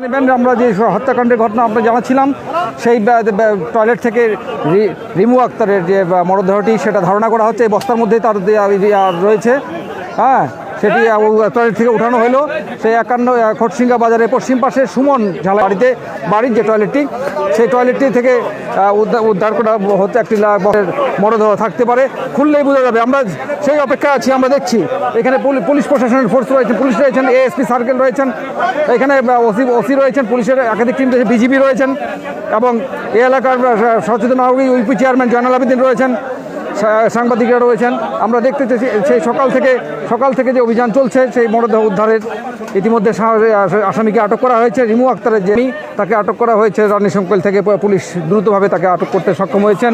আমরা যে হত্যাকাণ্ডের ঘটনা আমরা জানাচ্ছিলাম, সেই টয়লেট থেকে রিমু আক্তারের যে মরদেহটি সেটা ধারণা করা হচ্ছে এই বস্তার মধ্যেই তার রয়েছে। হ্যাঁ, সেটি টয়লেট থেকে উঠানো হলো সেই 51 খটসিঙ্গা বাজারের পশ্চিম পাশে সুমন ঝালা বাড়ির যে টয়লেটটি, সেই টয়লেটটি থেকে উদ্ধার করা হচ্ছে একটি মরদেহ থাকতে পারে। খুললেই বোঝা যাবে, আমরা সেই অপেক্ষায় আছি। আমরা দেখছি এখানে পুলিশ প্রশাসনের ফোর্স রয়েছে, পুলিশ রয়েছেন, এএসপি সার্কেল রয়েছেন, এখানে ওসি রয়েছেন, পুলিশের একাধিক টিম রয়েছে, বিজিবি রয়েছেন এবং এই এলাকার সচেতন নাগরিক ইউপি চেয়ারম্যান জয়নাল আবেদিন রয়েছেন, সাংবাদিকরা রয়েছেন। আমরা দেখতে চাইছি সেই সকাল থেকে যে অভিযান চলছে সেই মরদেহ উদ্ধারের। ইতিমধ্যে আসামিকে আটক করা হয়েছে। রিমু আক্তারের যে তাকে আটক করা হয়েছে রানীশঙ্কল থেকে। পুলিশ দ্রুতভাবে তাকে আটক করতে সক্ষম হয়েছেন।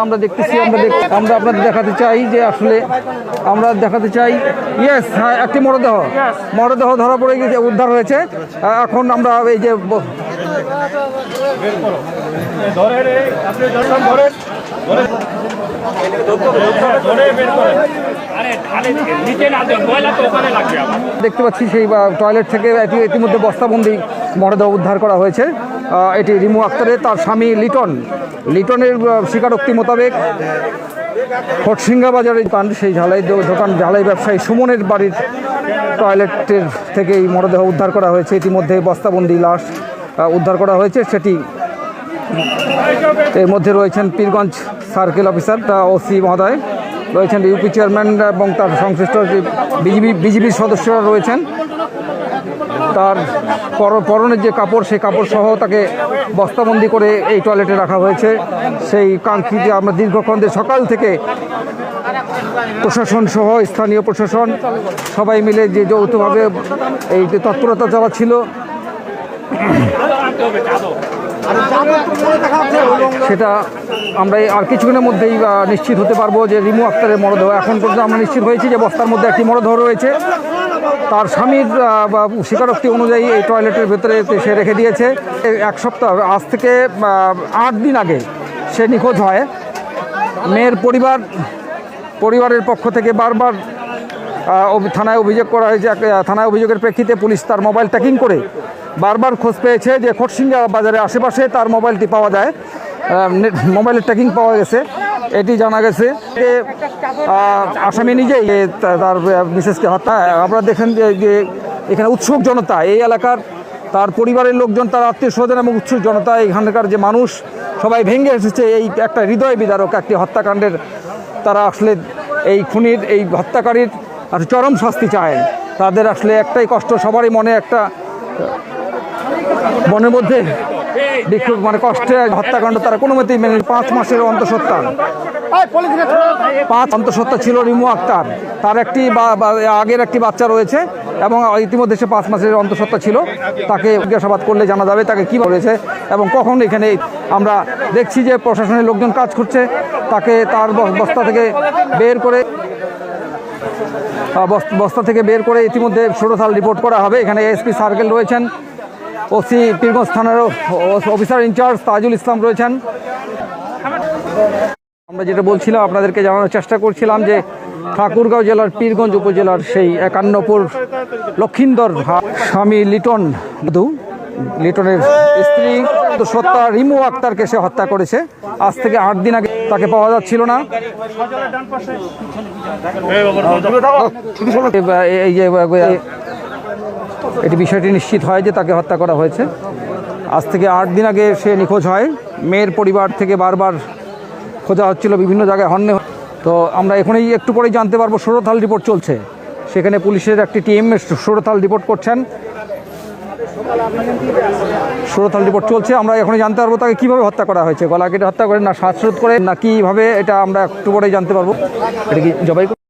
আমরা দেখতেছি, আমরা আপনাদের দেখাতে চাই যে আসলে আমরা দেখাতে চাই ইয়েস, হ্যাঁ, একটি মরদেহ ধরা পড়ে গিয়ে উদ্ধার হয়েছে। এখন আমরা এই যে দেখতে পাচ্ছি সেই টয়লেট থেকে ইতিমধ্যে বস্তাবন্দি মরদেহ উদ্ধার করা হয়েছে। এটি রিমু আক্তারের, তার স্বামী লিটনের স্বীকারোক্তি মোতাবেক খটসিঙ্গা বাজারে সেই ঝালাই ব্যবসায়ী সুমনের বাড়ির টয়লেটের থেকে এই মরদেহ উদ্ধার করা হয়েছে। ইতিমধ্যে বস্তাবন্দি লাশ উদ্ধার করা হয়েছে। সেটি এর মধ্যে রয়েছেন পীরগঞ্জ সার্কেল অফিসার ওসি মহোদয়, রয়েছেন ইউপি চেয়ারম্যান এবং তার সংশ্লিষ্ট বিজিবির সদস্যরা রয়েছেন। তার পরনের যে কাপড়, সেই কাপড় সহ তাকে বস্তাবন্দি করে এই টয়লেটে রাখা হয়েছে। সেই কাঙ্ক্ষিত আমরা দীর্ঘক্ষণ সকাল থেকে প্রশাসন সহ স্থানীয় প্রশাসন সবাই মিলে যে যৌথভাবে এই তৎপরতা চালাচ্ছিল, সেটা আমরা আর কিছুক্ষণের মধ্যেই নিশ্চিত হতে পারবো যে রিমু আক্তারের মরদেহ। এখন পর্যন্ত আমরা নিশ্চিত হয়েছি যে বস্তার মধ্যে একটি মরদেহ রয়েছে। তার স্বামীর স্বীকারোক্তি অনুযায়ী এই টয়লেটের ভেতরে সে রেখে দিয়েছে। এক সপ্তাহ, আজ থেকে 8 দিন আগে সে নিখোঁজ হয়। মেয়ের পরিবারের পক্ষ থেকে বারবার থানায় অভিযোগ করা হয়েছে। থানায় অভিযোগের প্রেক্ষিতে পুলিশ তার মোবাইল ট্র্যাকিং করে বারবার খোঁজ পেয়েছে যে খটসিঙ্গা বাজারের আশেপাশে তার মোবাইলটি পাওয়া যায়, মোবাইলের ট্র্যাকিং পাওয়া গেছে। এটি জানা গেছে যে আসামি নিজেই তার মিসেসকে হত্যা। আপনারা দেখেন যে এখানে উৎসুক জনতা, এই এলাকার তার পরিবারের লোকজন, তার আত্মীয় স্বজন এবং উৎসুক জনতা, এখানকার যে মানুষ সবাই ভেঙে এসেছে এই একটা হৃদয় বিদারক একটি হত্যাকাণ্ডের। তারা আসলে এই খুনির, এই হত্যাকারীর চরম শাস্তি চায়। তাদের আসলে একটাই কষ্ট, সবারই মনে একটা মনের মধ্যে বিক্ষোভ, মানে কষ্টে হত্যাকাণ্ড তারা কোনো মতেই মেনে। 5 মাসের অন্তঃসত্ত্বা ছিল রিমু আক্তার। তার একটি আগের একটি বাচ্চা রয়েছে এবং ইতিমধ্যে সে 5 মাসের অন্তঃসত্ত্বা ছিল। তাকে জিজ্ঞাসাবাদ করলে জানা যাবে তাকে কী করেছে এবং কখন। এখানে আমরা দেখছি যে প্রশাসনের লোকজন কাজ করছে। তাকে তার বস্তা থেকে বের করে ইতিমধ্যে ষোড়থাল রিপোর্ট করা হবে। এখানে এসপি সার্কেল রয়েছেন, ওসি পীরগঞ্জ থানার অফিসার ইনচার্জ তাজুল ইসলাম রয়েছেন। আমরা যেটা বলছিলাম, আপনাদেরকে জানানোর চেষ্টা করছিলাম যে ঠাকুরগাঁও জেলার পীরগঞ্জ উপজেলার সেই 51 লক্ষিন্দর স্বামী লিটনের স্ত্রী সত্তা রিমু আক্তারকে সে হত্যা করেছে। আজ থেকে 8 দিন আগে তাকে পাওয়া যাচ্ছিল না। এটি বিষয়টি নিশ্চিত হয় যে তাকে হত্যা করা হয়েছে। আজ থেকে 8 দিন আগে সে নিখোঁজ হয়। মেয়ের পরিবার থেকে বারবার খোঁজা হচ্ছিল, বিভিন্ন জায়গায় হন্যে। তো আমরা এখনই একটু পরেই জানতে পারবো। ষোড়থাল রিপোর্ট চলছে, সেখানে পুলিশের একটি টিম ষোড়থাল রিপোর্ট করছেন। ষোড়থাল রিপোর্ট চলছে। আমরা এখনই জানতে পারবো তাকে কীভাবে হত্যা করা হয়েছে, গলা কেটে হত্যা করে না শ্বাসরোধ করে না কীভাবে, এটা আমরা একটু পরেই জানতে পারবো। এটা কি জবাই